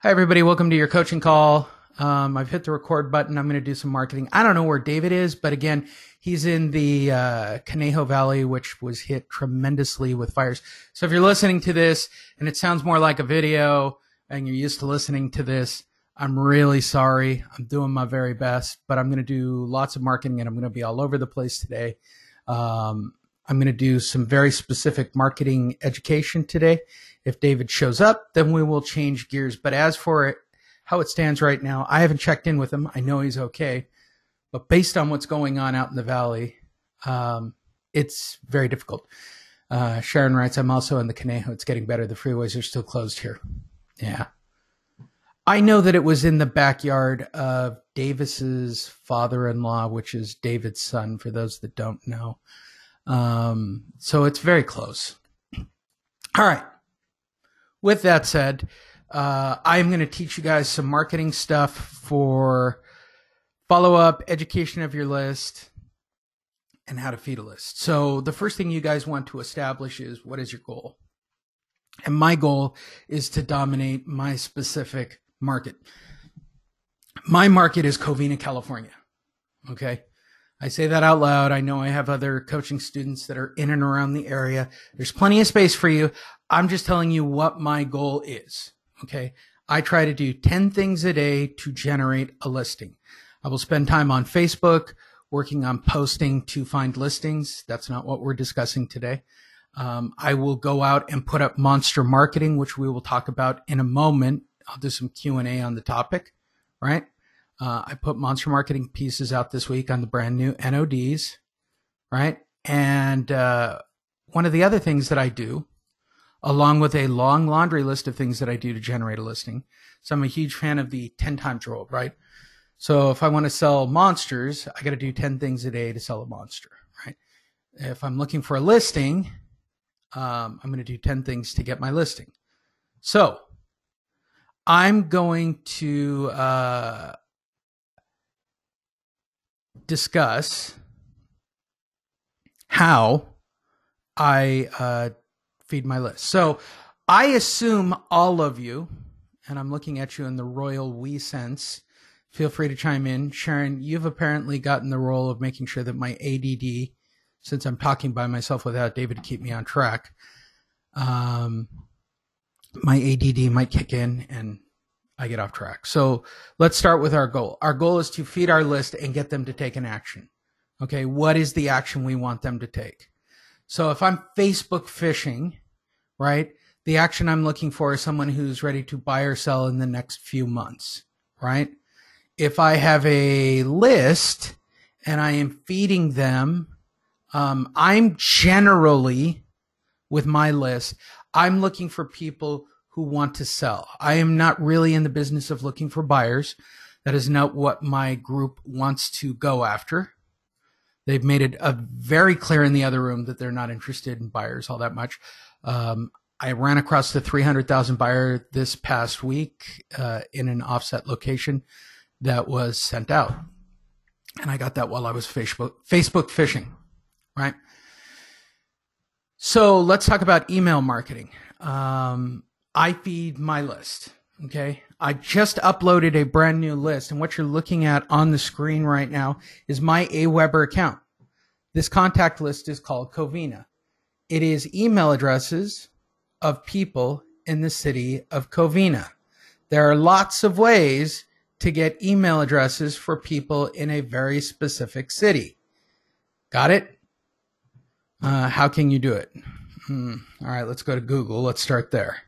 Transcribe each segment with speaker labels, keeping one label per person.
Speaker 1: Hi, everybody. Welcome to your coaching call. I've hit the record button. I'm going to do some marketing. I don't know where David is, but again, he's in the Conejo Valley, which was hit tremendously with fires. So if you're listening to this and it sounds more like a video and you're used to listening to this, I'm really sorry. I'm doing my very best, but I'm going to do lots of marketing and I'm going to be all over the place today. I'm going to do some very specific marketing education today. If David shows up, then we will change gears. But as for it, how it stands right now, I haven't checked in with him. I know he's okay. But based on what's going on out in the valley, it's very difficult. Sharon writes, I'm also in the Conejo. It's getting better. The freeways are still closed here. Yeah. I know that it was in the backyard of Davis's father-in-law, which is David's son, for those that don't know. So it's very close. All right. With that said, I'm going to teach you guys some marketing stuff for follow-up, education of your list, and how to feed a list. So the first thing you guys want to establish is, what is your goal? And my goal is to dominate my specific market. My market is Covina, California. Okay. I say that out loud. I know I have other coaching students that are in and around the area. There's plenty of space for you. I'm just telling you what my goal is. Okay. I try to do 10 things a day to generate a listing. I will spend time on Facebook working on posting to find listings. That's not what we're discussing today. I will go out and put up monster marketing, which we will talk about in a moment. I'll do some Q&A on the topic, right? I put monster marketing pieces out this week on the brand new NODs, right? And one of the other things that I do, along with a long laundry list of things that I do to generate a listing. So I'm a huge fan of the 10 times rule, right? So if I want to sell monsters, I got to do 10 things a day to sell a monster, right? If I'm looking for a listing, I'm going to do 10 things to get my listing. So I'm going to discuss how I feed my list. So I assume all of you, and I'm looking at you in the royal we sense, feel free to chime in. Sharon, you've apparently gotten the role of making sure that my ADD, since I'm talking by myself without David to keep me on track, my ADD might kick in and I get off track. So let's start with our goal. Our goal is to feed our list and get them to take an action. Okay, what is the action we want them to take? So if I'm Facebook fishing, right, the action I'm looking for is someone who's ready to buy or sell in the next few months, right? If I have a list and I am feeding them, I'm generally, with my list, I'm looking for people who want to sell. I am not really in the business of looking for buyers. That is not what my group wants to go after. They've made it very clear in the other room that they're not interested in buyers all that much. I ran across the 300,000 buyer this past week in an offset location that was sent out. And I got that while I was Facebook fishing, right? So let's talk about email marketing. I feed my list, okay? I just uploaded a brand new list, and what you're looking at on the screen right now is my Aweber account. This contact list is called Covina. It is email addresses of people in the city of Covina. There are lots of ways to get email addresses for people in a very specific city. Got it? How can you do it? All right, let's go to Google. Let's start there.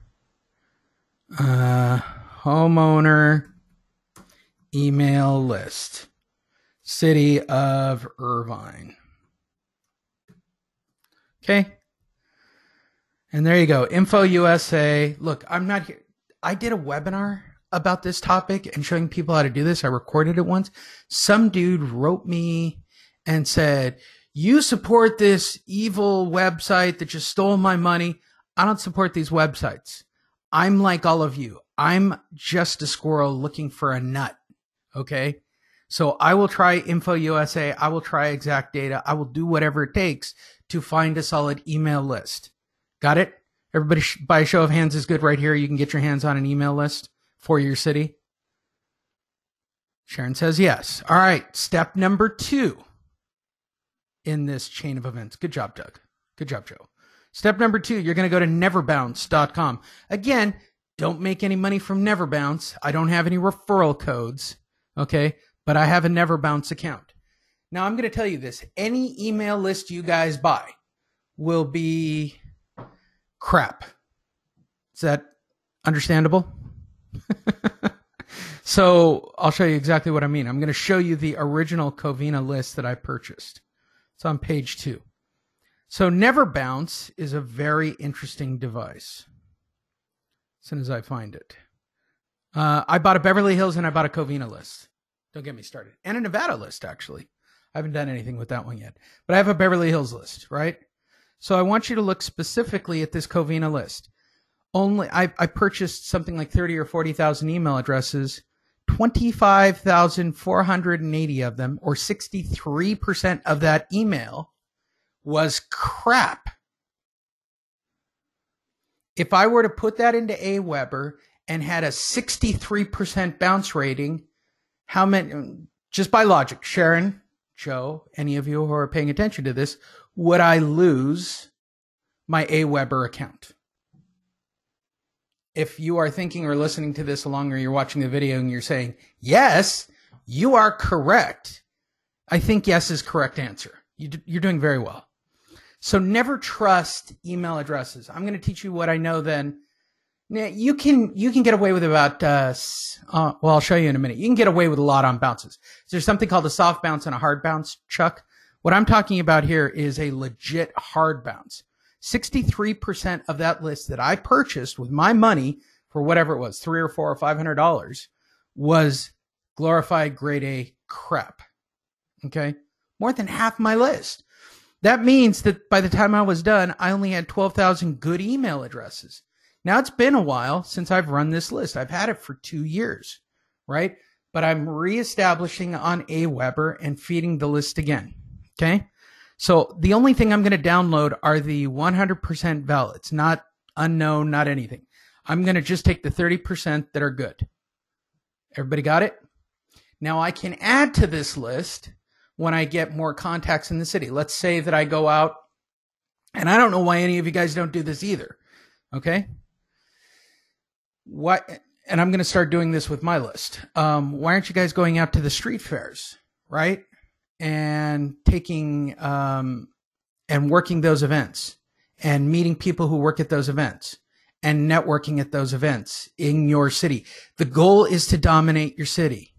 Speaker 1: Homeowner email list, city of Irvine. Okay. And there you go. Info USA. Look, I'm not here. I did a webinar about this topic and showing people how to do this. I recorded it once. Some dude wrote me and said, you support this evil website that just stole my money. I don't support these websites. I'm like all of you. I'm just a squirrel looking for a nut. Okay. So I will try Info USA. I will try Exact Data. I will do whatever it takes to find a solid email list. Got it? Everybody by a show of hands is good right here. You can get your hands on an email list. for your city? Sharon says yes. All right. Step number 2 in this chain of events. Good job, Doug. Good job, Joe. Step number 2, you're going to go to neverbounce.com. Again, don't make any money from Neverbounce. I don't have any referral codes, okay? But I have a Neverbounce account. Now, I'm going to tell you this. Any email list you guys buy will be crap. Is that understandable? So I'll show you exactly what I mean. I'm going to show you the original Covina list that I purchased. It's on page 2. So Neverbounce is a very interesting device. As soon as I find it. I bought a Beverly Hills and I bought a Covina list. Don't get me started. And a Nevada list, actually. I haven't done anything with that one yet. But I have a Beverly Hills list, right? So I want you to look specifically at this Covina list. I purchased something like 30 or 40,000 email addresses. 25,480 of them, or 63% of that email, was crap. If I were to put that into Aweber and had a 63% bounce rating, how many, just by logic, Sharon, Joe, any of you who are paying attention to this, would I lose my Aweber account? If you are thinking or listening to this along, or you're watching the video and you're saying, yes, you are correct, I think yes is correct answer. You're doing very well. So never trust email addresses. I'm going to teach you what I know then. Now, you can get away with about, well, I'll show you in a minute. You can get away with a lot on bounces. There's something called a soft bounce and a hard bounce, Chuck. What I'm talking about here is a legit hard bounce. 63% of that list that I purchased with my money for whatever it was, $300 or $400 or $500, was glorified grade A crap. Okay? More than half my list. That means that by the time I was done, I only had 12,000 good email addresses. Now, it's been a while since I've run this list. I've had it for 2 years, right? But I'm reestablishing on Aweber and feeding the list again. Okay? So the only thing I'm going to download are the 100% valids, not unknown, not anything. I'm going to just take the 30% that are good. Everybody got it? Now I can add to this list when I get more contacts in the city. Let's say that I go out, and I don't know why any of you guys don't do this either. Okay? And I'm going to start doing this with my list. Why aren't you guys going out to the street fairs, right? And taking and working those events and meeting people who work at those events and networking at those events in your city. The goal is to dominate your city.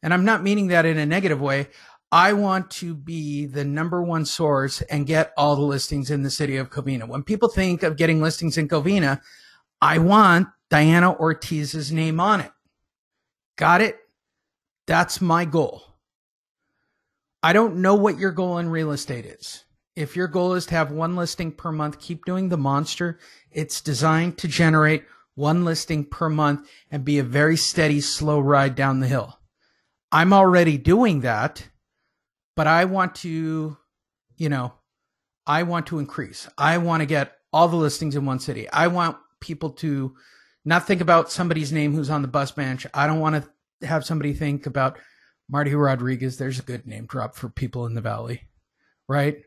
Speaker 1: And I'm not meaning that in a negative way. I want to be the #1 source and get all the listings in the city of Covina. When people think of getting listings in Covina, I want Diana Ortiz's name on it. Got it? That's my goal. I don't know what your goal in real estate is. If your goal is to have 1 listing per month, keep doing the monster. It's designed to generate 1 listing per month and be a very steady, slow ride down the hill. I'm already doing that, but I want to, I want to increase. I want to get all the listings in one city. I want people to not think about somebody's name who's on the bus bench. I don't want to have somebody think about Marty Rodriguez. There's a good name drop for people in the Valley, right?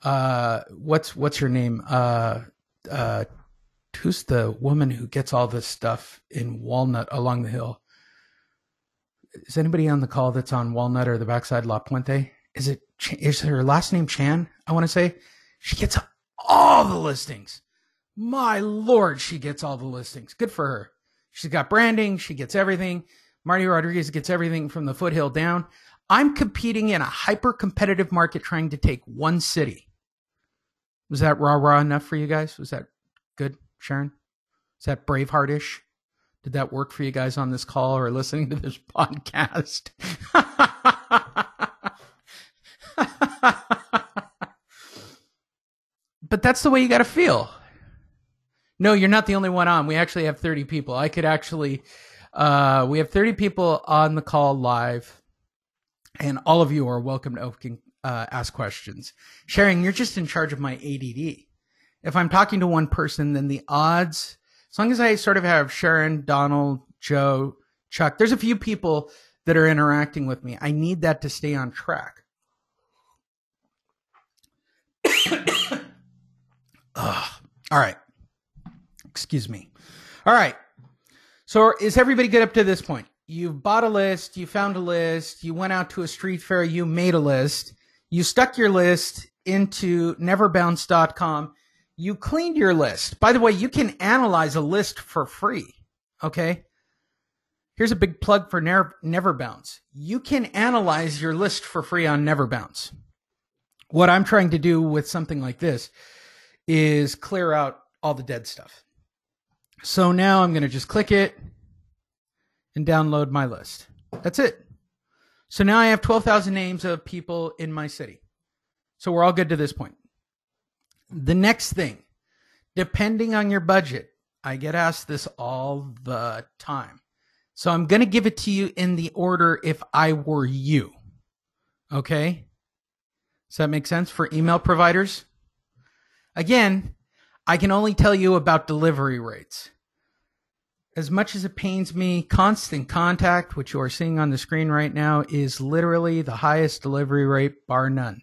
Speaker 1: What's her name? Who's the woman who gets all this stuff in Walnut along the hill? Is anybody on the call that's on Walnut or the backside La Puente? Is her last name Chan? I want to say she gets all the listings. My Lord, she gets all the listings. Good for her. She's got branding. She gets everything. Marty Rodriguez gets everything from the foothill down. I'm competing in a hyper-competitive market trying to take 1 city. Was that rah-rah enough for you guys? Was that good, Sharon? Is that Braveheart-ish? Did that work for you guys on this call or listening to this podcast? But that's the way you got to feel. No, you're not the only one on. We actually have 30 people. We have 30 people on the call live, and all of you are welcome to ask questions. Sharing, you're just in charge of my ADD. If I'm talking to one person, then the odds, as long as I sort of have Sharon, Donald, Joe, Chuck. There's a few people that are interacting with me. I need that to stay on track. All right. Excuse me. All right. So is everybody good up to this point? You've bought a list, you found a list, you went out to a street fair, you made a list, you stuck your list into neverbounce.com, you cleaned your list. By the way, you can analyze a list for free, okay? Here's a big plug for NeverBounce. You can analyze your list for free on NeverBounce. What I'm trying to do with something like this is clear out all the dead stuff. So now I'm going to just click it and download my list. That's it. So now I have 12,000 names of people in my city. So we're all good to this point. The next thing, depending on your budget, I get asked this all the time. So I'm going to give it to you in the order if I were you. Okay? Does that make sense for email providers? Again, I can only tell you about delivery rates. As much as it pains me, Constant Contact, which you are seeing on the screen right now, is literally the highest delivery rate, bar none.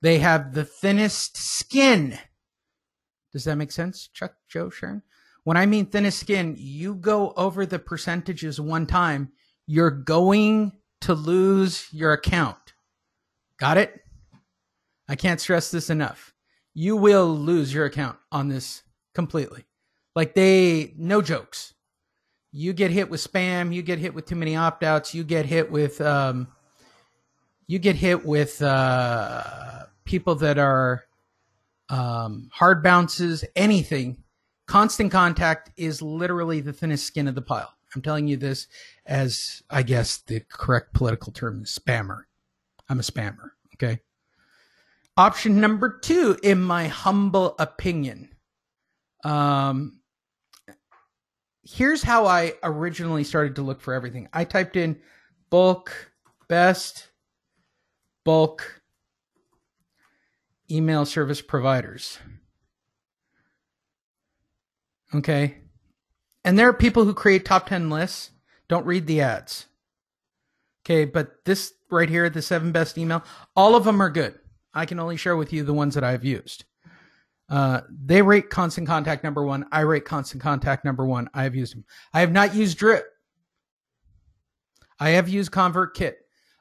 Speaker 1: They have the thinnest skin. Does that make sense, Chuck, Joe, Sharon? When I mean thinnest skin, you go over the percentages one time, you're going to lose your account. Got it? I can't stress this enough. You will lose your account on this completely. Like no jokes. You get hit with spam. You get hit with too many opt-outs. You get hit with people that are hard bounces. Anything. Constant Contact is literally the thinnest skin of the pile. I'm telling you this as, I guess, the correct political term is spammer. I'm a spammer. Okay. Option number 2, in my humble opinion. Here's how I originally started to look for everything. I typed in bulk, best, bulk, email service providers. Okay. And there are people who create top 10 lists. Don't read the ads. Okay. But this right here, the 7 best email, all of them are good. I can only share with you the ones that I've used. They rate Constant Contact number 1. I rate Constant Contact number 1. I have used them. I have not used Drip. I have used ConvertKit.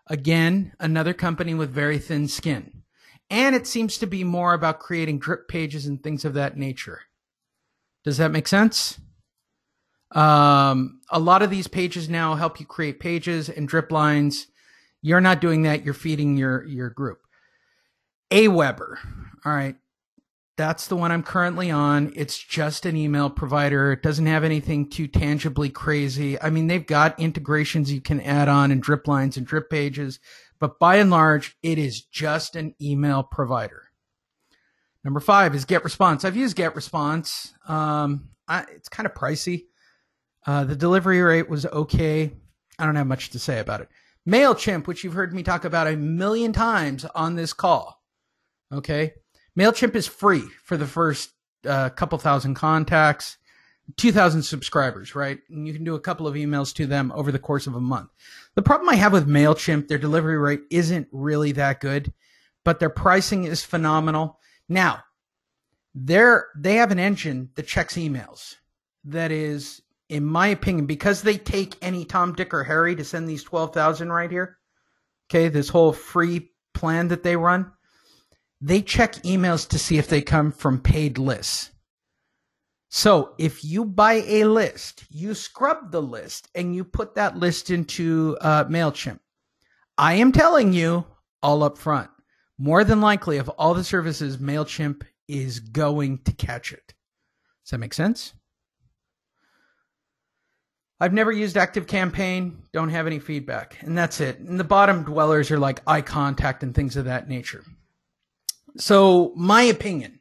Speaker 1: Again, another company with very thin skin. And it seems to be more about creating drip pages and things of that nature. Does that make sense? A lot of these pages now help you create pages and drip lines. You're not doing that. You're feeding your group. Aweber. All right. That's the one I'm currently on. It's just an email provider. It doesn't have anything too tangibly crazy. I mean, they've got integrations you can add on and drip lines and drip pages, but by and large, it is just an email provider. Number 5 is GetResponse. I've used GetResponse. It's kind of pricey. The delivery rate was okay. I don't have much to say about it. MailChimp, which you've heard me talk about a million times on this call. Okay. MailChimp is free for the first couple thousand contacts, 2,000 subscribers, right? And you can do a couple of emails to them over the course of a month. The problem I have with MailChimp, their delivery rate isn't really that good, but their pricing is phenomenal. Now, they have an engine that checks emails that is, in my opinion, because they take any Tom, Dick, or Harry to send these 12,000 right here, okay, this whole free plan that they run, they check emails to see if they come from paid lists. So if you buy a list, you scrub the list and you put that list into MailChimp. I am telling you all up front, more than likely of all the services, MailChimp is going to catch it. Does that make sense? I've never used ActiveCampaign, don't have any feedback, and that's it. And the bottom dwellers are like iContact and things of that nature. So my opinion,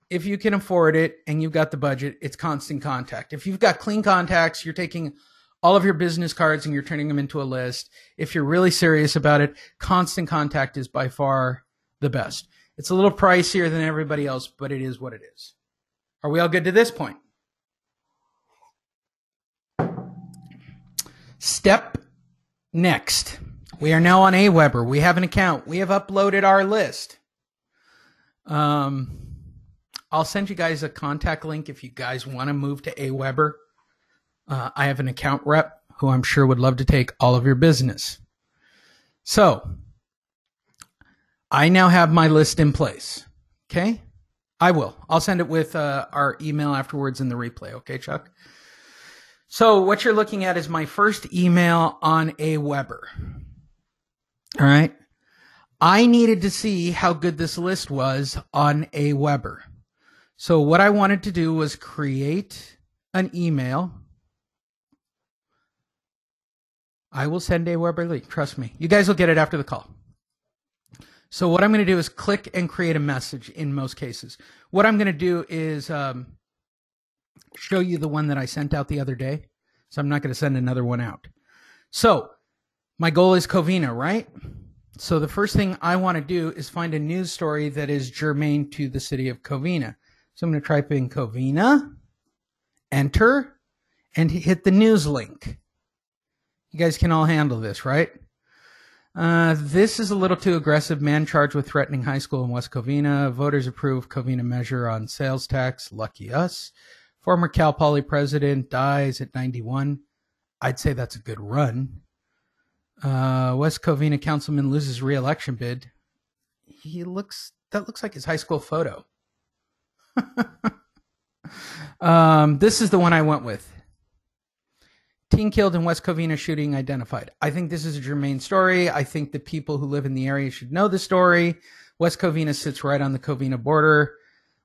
Speaker 1: if you can afford it and you've got the budget, it's Constant Contact. If you've got clean contacts, you're taking all of your business cards and you're turning them into a list. If you're really serious about it, Constant Contact is by far the best. It's a little pricier than everybody else, but it is what it is. Are we all good to this point? Step next. We are now on Aweber. We have an account. We have uploaded our list. I'll send you guys a contact link if you guys want to move to Aweber. I have an account rep who I'm sure would love to take all of your business. So, I now have my list in place. Okay? I will. I'll send it with our email afterwards in the replay. Okay, Chuck? So, what you're looking at is my first email on Aweber. All right? I needed to see how good this list was on Aweber. So, what I wanted to do was create an email. I will send Aweber link. Trust me. You guys will get it after the call. So what I'm going to do is click and create a message in most cases. What I'm going to do is show you the one that I sent out the other day. So I'm not going to send another one out. So my goal is Covina, right? So the first thing I want to do is find a news story that is germane to the city of Covina. So I'm going to type in Covina, enter, and hit the news link. You guys can all handle this, right? This is a little too aggressive. Man charged with threatening high school in West Covina. Voters approve Covina measure on sales tax. Lucky us. Former Cal Poly president dies at 91. I'd say that's a good run. West Covina councilman loses re-election bid. That looks like his high school photo. This is the one I went with. Teen killed in West Covina shooting identified. I think this is a germane story. I think the people who live in the area should know the story. West Covina sits right on the Covina border.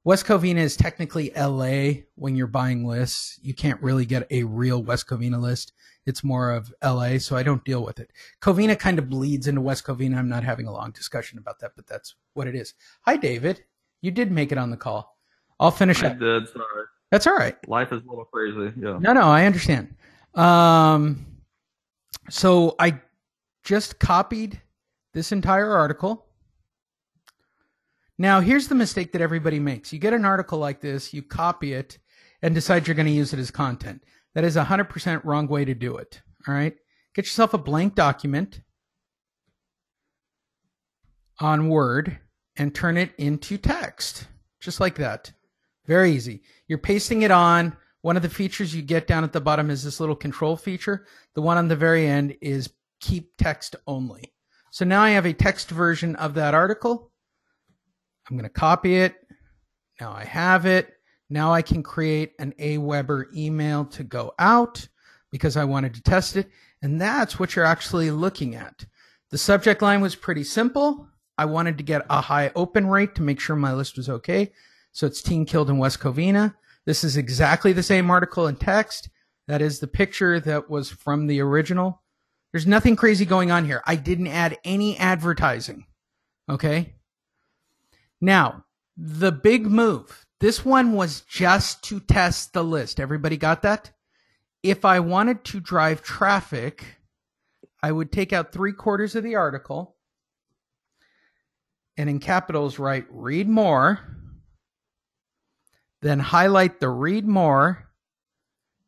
Speaker 1: West Covina is technically LA when you're buying lists. You can't really get a real West Covina list. It's more of LA, so I don't deal with it. Covina kind of bleeds into West Covina. I'm not having a long discussion about that, but that's what it is. Hi, David. You did make it on the call. I'll finish up.
Speaker 2: I did, sorry.
Speaker 1: That's all right.
Speaker 2: Life is a little crazy, yeah.
Speaker 1: No, I understand. So I just copied this entire article. Now, here's the mistake that everybody makes. You get an article like this, you copy it, and decide you're going to use it as content. That is 100% wrong way to do it. All right? Get yourself a blank document on Word and turn it into text. Just like that. Very easy. You're pasting it on. One of the features you get down at the bottom is this little control feature. The one on the very end is keep text only. So now I have a text version of that article. I'm going to copy it. Now I have it. Now I can create an Aweber email to go out because I wanted to test it. And that's what you're actually looking at. The subject line was pretty simple. I wanted to get a high open rate to make sure my list was okay. So it's teen killed in West Covina. This is exactly the same article in text. That is the picture that was from the original. There's nothing crazy going on here. I didn't add any advertising. Okay? Now, the big move. This one was just to test the list. Everybody got that? If I wanted to drive traffic, I would take out 3/4 of the article and in capitals write read more. Then highlight the read more,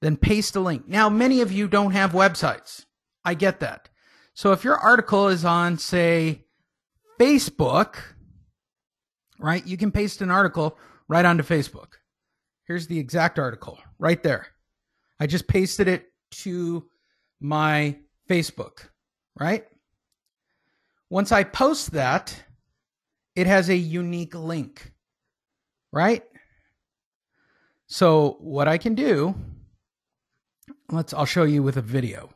Speaker 1: then paste a link. Now, many of you don't have websites. I get that. So if your article is on, say, Facebook, right, you can paste an article right onto Facebook. Here's the exact article right there. I just pasted it to my Facebook, right? Once I post that, it has a unique link, right? So what I can do, I'll show you with a video.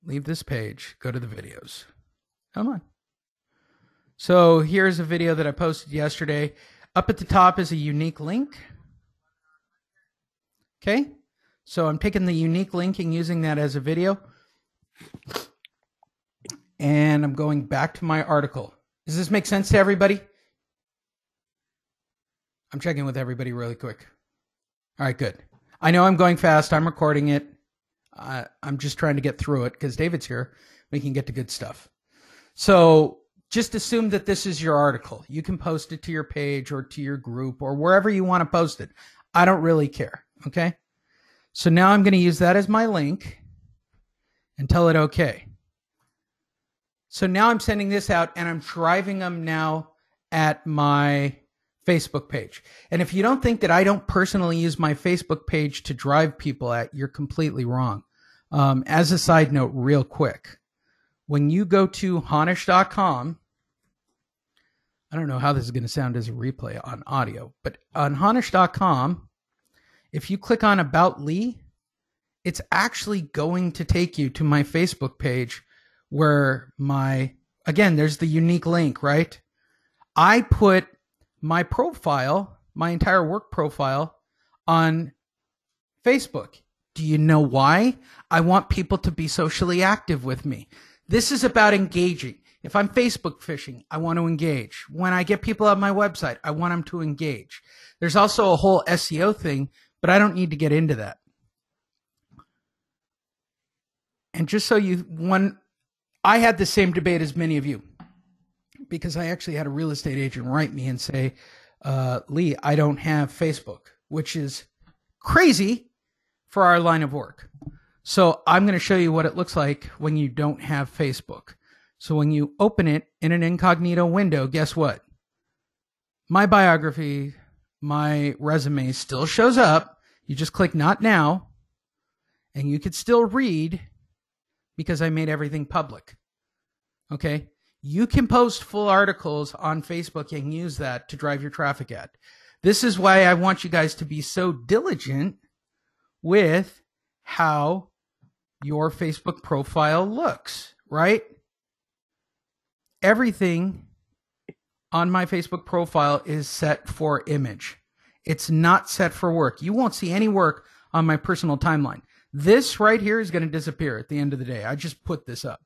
Speaker 1: Leave this page, go to the videos. Come on. So here's a video that I posted yesterday. Up at the top is a unique link. Okay. So I'm taking the unique link and using that as a video. And I'm going back to my article. Does this make sense to everybody? I'm checking with everybody really quick. All right, good. I know I'm going fast. I'm recording it. I'm just trying to get through it because David's here. We can get to good stuff. So just assume that this is your article. You can post it to your page or to your group or wherever you want to post it. I don't really care. Okay. So now I'm going to use that as my link. and tell it okay. So now I'm sending this out and I'm driving them now at my Facebook page. And if you don't think that I don't personally use my Facebook page to drive people at, you're completely wrong. As a side note, real quick, when you go to Honish.com, I don't know how this is going to sound as a replay on audio, but on Honish.com, if you click on About Lee, it's actually going to take you to my Facebook page where again, there's the unique link, right? I put my profile, my entire work profile on Facebook. Do you know why? I want people to be socially active with me. This is about engaging. If I'm Facebook fishing, I want to engage. When I get people on my website, I want them to engage. There's also a whole SEO thing, but I don't need to get into that. And just so I had the same debate as many of you, because I actually had a real estate agent write me and say, Lee, I don't have Facebook, which is crazy for our line of work. So I'm going to show you what it looks like when you don't have Facebook. So when you open it in an incognito window, guess what? My biography, my resume still shows up. You just click Not Now, and you could still read because I made everything public. Okay? You can post full articles on Facebook and use that to drive your traffic at. This is why I want you guys to be so diligent with how your Facebook profile looks, right? Everything on my Facebook profile is set for image. It's not set for work. You won't see any work on my personal timeline. This right here is going to disappear at the end of the day. I just put this up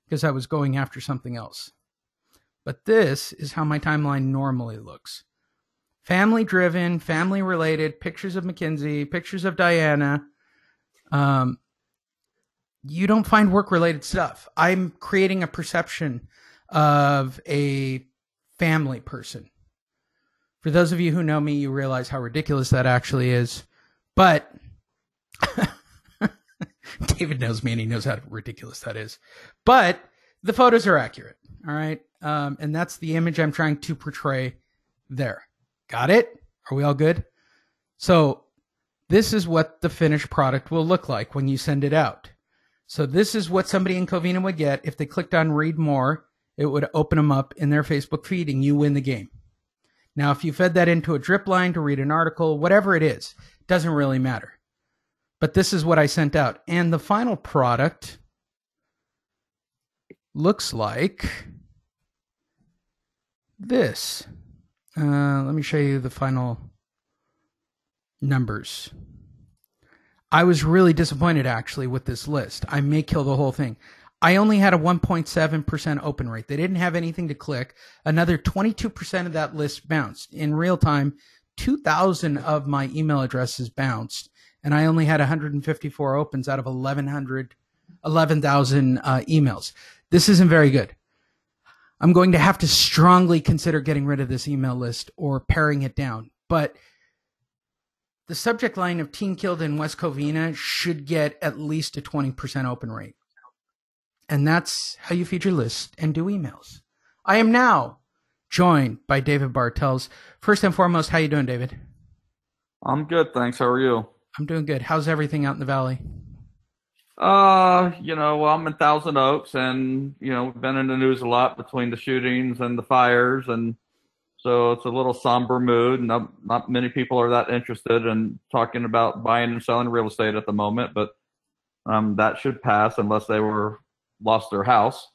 Speaker 1: because I was going after something else. But this is how my timeline normally looks. Family driven, family related, pictures of Mackenzie, pictures of Diana. You don't find work related stuff. I'm creating a perception of a family person. For those of you who know me, you realize how ridiculous that actually is. But David knows me and he knows how ridiculous that is. But the photos are accurate. All right. And that's the image I'm trying to portray there. Got it? Are we all good? So this is what the finished product will look like when you send it out. So this is what somebody in Covina would get. If they clicked on read more, it would open them up in their Facebook feed and you win the game. Now, if you fed that into a drip line to read an article, whatever it is, doesn't really matter. But this is what I sent out. And the final product looks like this. Let me show you the final numbers. I was really disappointed, actually, with this list. I may kill the whole thing. I only had a 1.7% open rate. They didn't have anything to click. Another 22% of that list bounced. In real time, 2,000 of my email addresses bounced, and I only had 154 opens out of 11,000 emails. This isn't very good. I'm going to have to strongly consider getting rid of this email list or paring it down. But the subject line of teen killed in West Covina should get at least a 20% open rate. And that's how you feed your list and do emails. I am now joined by David Bartels. First and foremost, how you doing, David?
Speaker 2: I'm good, thanks. How are you?
Speaker 1: I'm doing good. How's everything out in the valley?
Speaker 2: Well, I'm in Thousand Oaks, and we've been in the news a lot between the shootings and the fires, and so it's a little somber mood. Not many people are that interested in talking about buying and selling real estate at the moment, but that should pass unless they lost their house,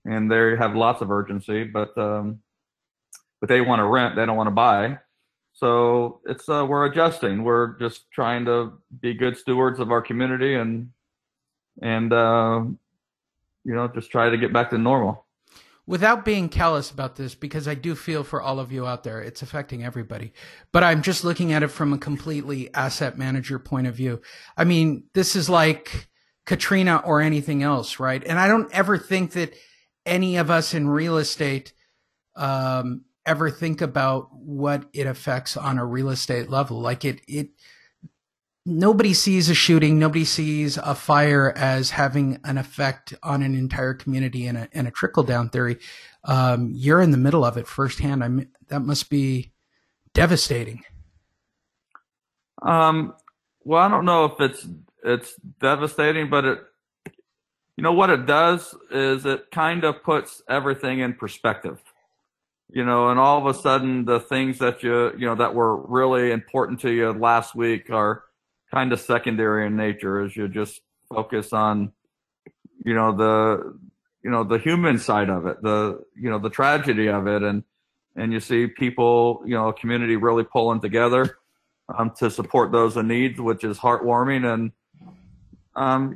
Speaker 2: and they have lots of urgency, but they want to rent, they don't want to buy. So it's we're adjusting. We're just trying to be good stewards of our community and just try to get back to normal.
Speaker 1: Without being callous about this, because I do feel for all of you out there, it's affecting everybody. But I'm just looking at it from a completely asset manager point of view. I mean, this is like Katrina or anything else, right? And I don't ever think that any of us in real estate ever think about what it affects on a real estate level. Like nobody sees a shooting, nobody sees a fire as having an effect on an entire community in a trickle down theory. You're in the middle of it firsthand. That must be devastating.
Speaker 2: Well, I don't know if it's devastating, but what it does is it kind of puts everything in perspective. And all of a sudden the things that that were really important to you last week are kind of secondary in nature as you just focus on, the human side of it, the tragedy of it. And you see people, a community really pulling together, to support those in need, which is heartwarming. And,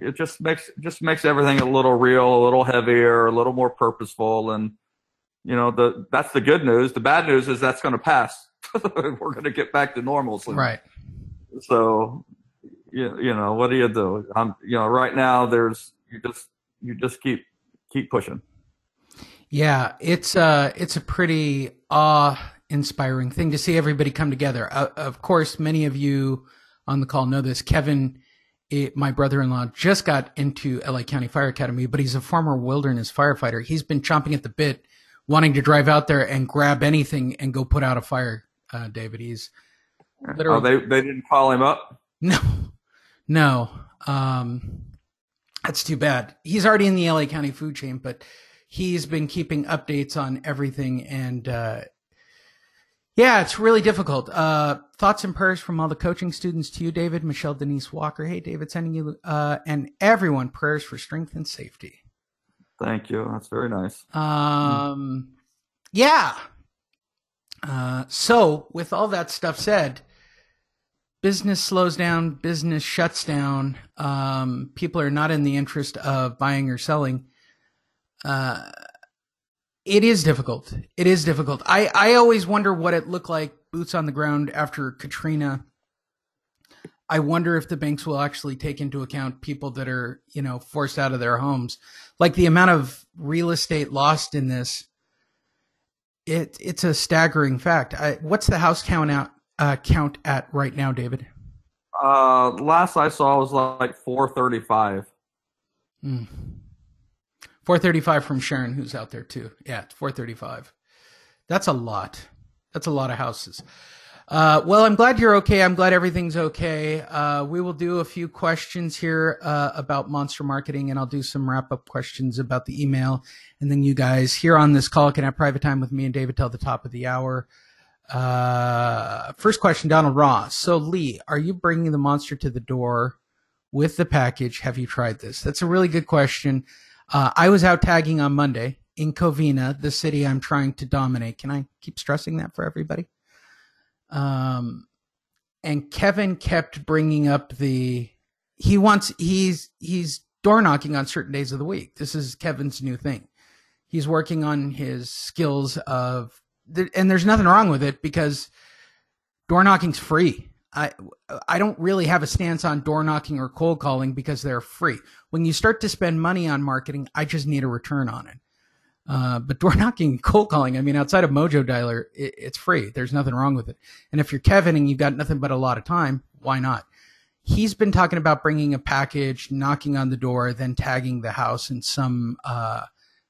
Speaker 2: it just makes everything a little real, a little heavier, a little more purposeful. And, that's the good news. The bad news is that's going to pass. We're going to get back to normal soon.
Speaker 1: Right.
Speaker 2: So, what do you do? Right now you just keep pushing.
Speaker 1: Yeah, it's a pretty awe-inspiring thing to see everybody come together. Of course, many of you on the call know this. Kevin, my brother-in-law, just got into LA County Fire Academy, but he's a former wilderness firefighter. He's been chomping at the bit, wanting to drive out there and grab anything and go put out a fire. David, he's literally.
Speaker 2: They didn't call him up?
Speaker 1: No. That's too bad. He's already in the LA County food chain, but he's been keeping updates on everything. And, yeah, it's really difficult. Thoughts and prayers from all the coaching students to you, David, Michelle, Denise Walker. Hey, David, sending you, and everyone prayers for strength and safety.
Speaker 2: Thank you. That's very nice.
Speaker 1: Yeah. So with all that stuff said, business slows down, business shuts down. People are not in the interest of buying or selling. It is difficult. It is difficult. I always wonder what it looked like, boots on the ground after Katrina. I wonder if the banks will actually take into account people that are, forced out of their homes. Like the amount of real estate lost in this, it's a staggering fact. What's the house count at right now, David?
Speaker 2: Last I saw was like 435.
Speaker 1: 435 from Sharon, who's out there too. Yeah, it's 435. That's a lot. That's a lot of houses. Well, I'm glad you're okay. I'm glad everything's okay. We will do a few questions here about Monster Marketing, and I'll do some wrap-up questions about the email. And then you guys here on this call can have private time with me and David till the top of the hour. First question, Donald Ross. So, Lee, are you bringing the Monster to the door with the package? Have you tried this? That's a really good question. I was out tagging on Monday in Covina, the city I'm trying to dominate. Can I keep stressing that for everybody? And Kevin kept bringing up he's door knocking on certain days of the week. This is Kevin's new thing. He's working on his skills and there's nothing wrong with it because door knocking's free. I don't really have a stance on door knocking or cold calling because they're free. When you start to spend money on marketing, I just need a return on it. But door knocking, cold calling, outside of Mojo Dialer, it's free. There's nothing wrong with it. And if you're Kevin and you've got nothing but a lot of time, why not? He's been talking about bringing a package, knocking on the door, then tagging the house in some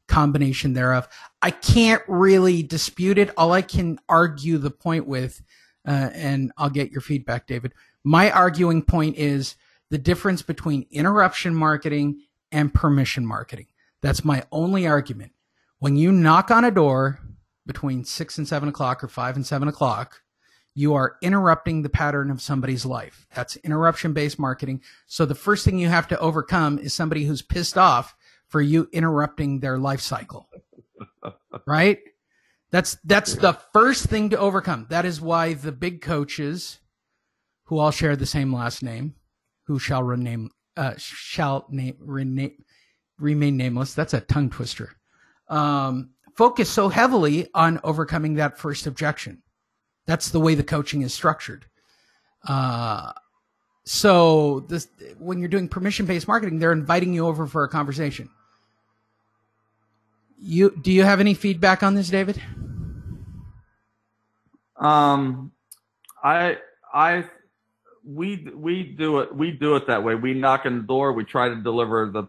Speaker 1: combination thereof. I can't really dispute it. All I can argue the point with, and I'll get your feedback, David. My arguing point is the difference between interruption marketing and permission marketing. That's my only argument. When you knock on a door between 6 and 7 o'clock or 5 and 7 o'clock, you are interrupting the pattern of somebody's life. That's interruption-based marketing. So the first thing you have to overcome is somebody who's pissed off for you interrupting their life cycle, right? That's the first thing to overcome. That is why the big coaches, who all share the same last name, who remain nameless. That's a tongue twister. Focus so heavily on overcoming that first objection. That's the way the coaching is structured. So when you're doing permission-based marketing, they're inviting you over for a conversation. Do you have any feedback on this, David?
Speaker 2: I we do it that way. We knock on the door. We try to deliver the.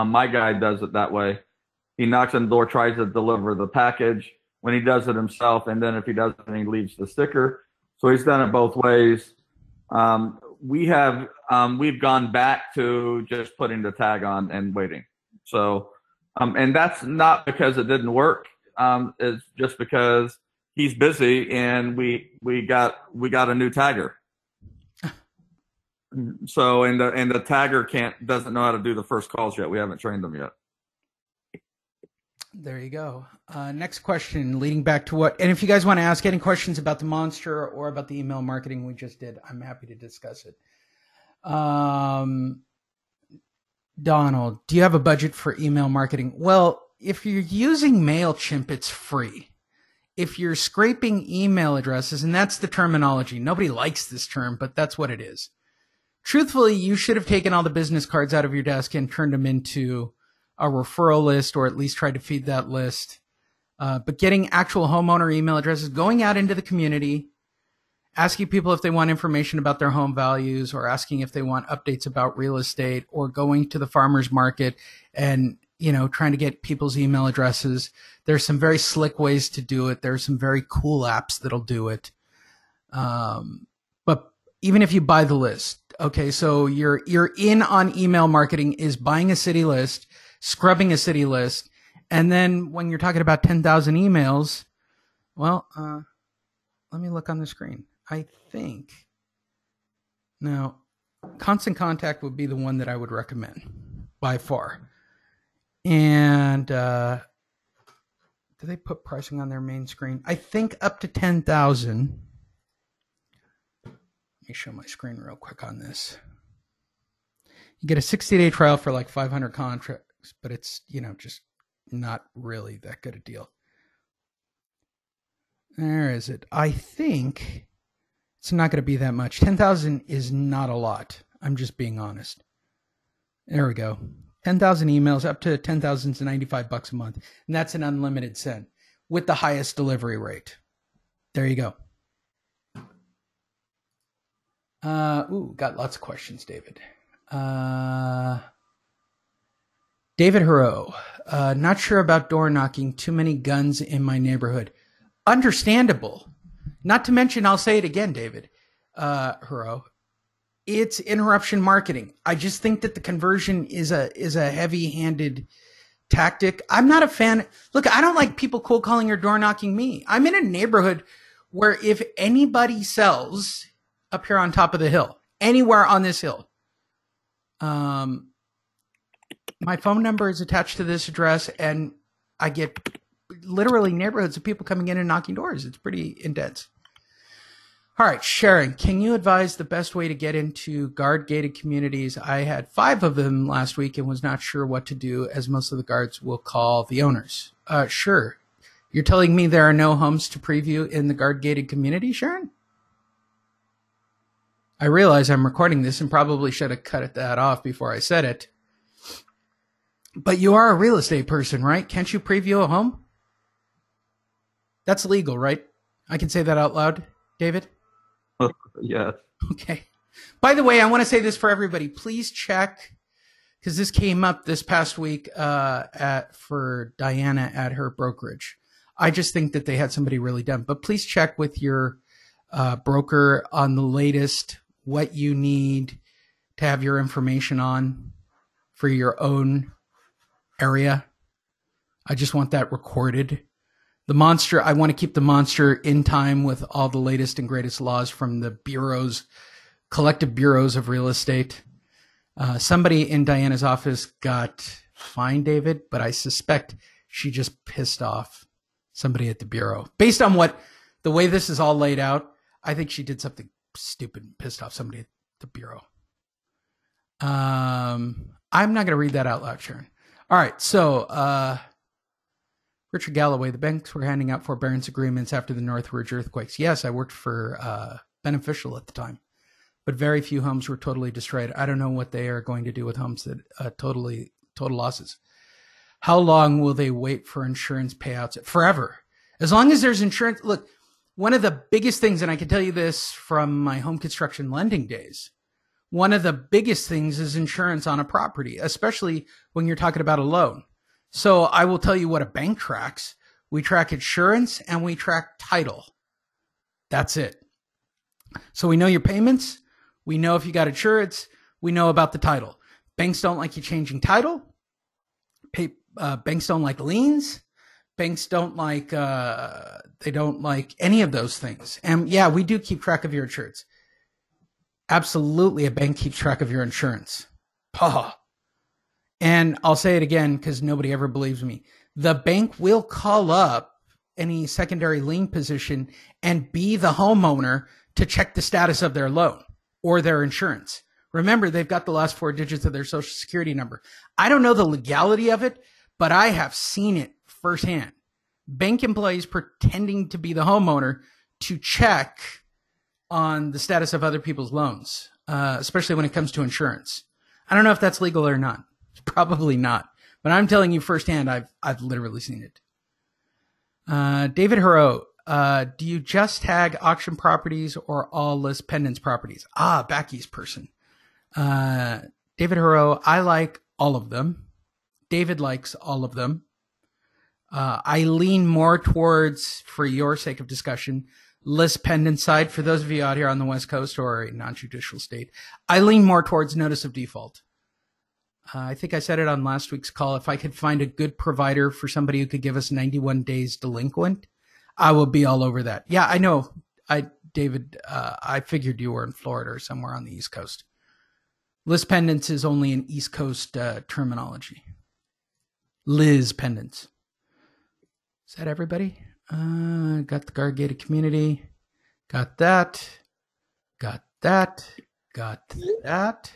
Speaker 2: My guy does it that way. He knocks on the door, tries to deliver the package. When he does it himself, and then if he doesn't, he leaves the sticker. So he's done it both ways. We've gone back to just putting the tag on and waiting. So, and that's not because it didn't work. It's just because he's busy and we got a new tagger. So, and the tagger doesn't know how to do the first calls yet. We haven't trained them yet.
Speaker 1: There you go. Next question, leading back to what, and if you guys want to ask any questions about the Monster or about the email marketing we just did, I'm happy to discuss it. Donald, do you have a budget for email marketing? Well, if you're using MailChimp, it's free. If you're scraping email addresses, and that's the terminology, nobody likes this term, but that's what it is. Truthfully, you should have taken all the business cards out of your desk and turned them into a referral list, or at least tried to feed that list. But getting actual homeowner email addresses, going out into the community, asking people if they want information about their home values, or asking if they want updates about real estate, or going to the farmer's market and, trying to get people's email addresses. There's some very slick ways to do it. There's some very cool apps that'll do it. But even if you buy the list, okay, so you're in on email marketing is buying a city list, scrubbing a city list, and then when you're talking about 10,000 emails, well, let me look on the screen. I think now Constant Contact would be the one that I would recommend by far. And do they put pricing on their main screen? I think up to 10,000. Let me show my screen real quick on this. You get a 60-day trial for like 500 contracts, but it's, just not really that good a deal. There is it. I think it's not going to be that much. 10,000 is not a lot. I'm just being honest. There we go. 10,000 emails up to 10,000 is $95 a month. And that's an unlimited send with the highest delivery rate. There you go. Got lots of questions, David. David Hero, not sure about door knocking. Too many guns in my neighborhood. Understandable. Not to mention, I'll say it again, David Hero. It's interruption marketing. I just think that the conversion is a heavy-handed tactic. I'm not a fan. Look, I don't like people cold calling or door knocking me. I'm in a neighborhood where if anybody sells up here on top of the hill, anywhere on this hill, my phone number is attached to this address, and I get literally neighborhoods of people coming in and knocking doors. It's pretty intense. All right, Sharon, can you advise the best way to get into guard-gated communities? I had 5 of them last week and was not sure what to do, as most of the guards will call the owners. Sure. You're telling me there are no homes to preview in the guard-gated community, Sharon? I realize I'm recording this and probably should have cut that off before I said it. But you are a real estate person, right? Can't you preview a home? That's legal, right? I can say that out loud, David?
Speaker 2: Yeah.
Speaker 1: Okay. By the way, I want to say this for everybody. Please check, because this came up this past week for Diana at her brokerage. I just think that they had somebody really dumb. But please check with your broker on the latest, what you need to have your information on for your own area. I just want that recorded. The Monster, I want to keep the Monster in time with all the latest and greatest laws from the bureaus, collective bureaus of real estate. Somebody in Diana's office got fined, David, but I suspect she just pissed off somebody at the bureau. Based on the way this is all laid out, I think she did something stupid and pissed off somebody at the bureau. I'm not going to read that out loud, Sharon. All right, so Richard Galloway, the banks were handing out forbearance agreements after the Northridge earthquakes. Yes, I worked for Beneficial at the time, but very few homes were totally destroyed. I don't know what they are going to do with homes that total losses. How long will they wait for insurance payouts? Forever. As long as there's insurance. Look, One of the biggest things, and I can tell you this from my home construction lending days, one of the biggest things is insurance on a property, especially when you're talking about a loan. So I will tell you what a bank tracks. We track insurance and we track title. That's it. So we know your payments. We know if you got insurance. We know about the title. Banks don't like you changing title. Banks don't like liens. Banks don't like, they don't like any of those things. And yeah, we do keep track of your insurance. Absolutely, a bank keeps track of your insurance. And I'll say it again because nobody ever believes me. The bank will call up any secondary lien position and be the homeowner to check the status of their loan or their insurance. Remember, they've got the last 4 digits of their social security number. I don't know the legality of it, but I have seen it firsthand. Bank employees pretending to be the homeowner to check on the status of other people's loans, especially when it comes to insurance. I don't know if that's legal or not. Probably not. But I'm telling you firsthand, I've literally seen it. David Hero, do you just tag auction properties or all list pendants properties? Back East person. David Hero, I like all of them. David likes all of them. I lean more towards, for your sake of discussion, list pendant side. For those of you out here on the West Coast or a non-judicial state, I lean more towards notice of default. I think I said it on last week's call. If I could find a good provider for somebody who could give us 91 days delinquent, I will be all over that. Yeah, I know. David, I figured you were in Florida or somewhere on the East Coast. List pendants is only an East Coast terminology. Liz pendants. Is that everybody? Got the guard gated community. Got that. Got that. Got that.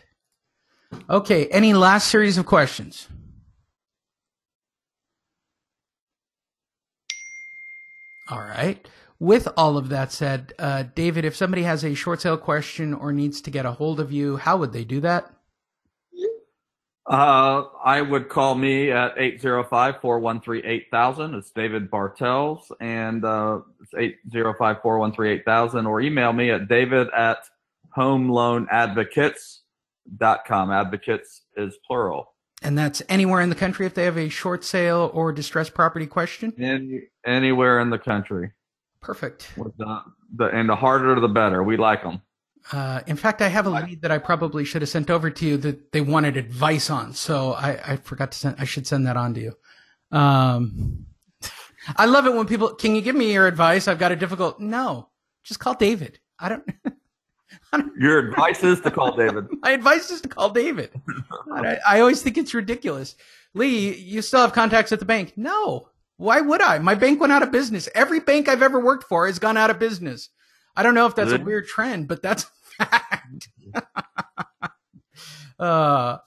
Speaker 1: Okay, any last series of questions? All right. With all of that said, David, if somebody has a short sale question or needs to get a hold of you, how would they do that?
Speaker 2: I would call me at 805-413-8000. It's David Bartels, and it's 805-413-8000, or email me at david@homeloanadvocates.com. Advocates is plural.
Speaker 1: And that's anywhere in the country if they have a short sale or distressed property question?
Speaker 2: Anywhere in the country.
Speaker 1: Perfect.
Speaker 2: And the harder, the better. We like them.
Speaker 1: In fact, I have a lead that I probably should have sent over to you that they wanted advice on. So I forgot to I should send that on to you. I love it when people, can you give me your advice? I've got a difficult, no, just call David. I don't
Speaker 2: Your advice is to call David.
Speaker 1: My advice is to call David. I always think it's ridiculous. Lee, you still have contacts at the bank? No. Why would I? My bank went out of business. Every bank I've ever worked for has gone out of business. I don't know if that's a weird trend, but that's fact.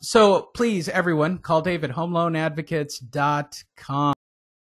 Speaker 1: So please, everyone, call David, homeloanadvocates.com.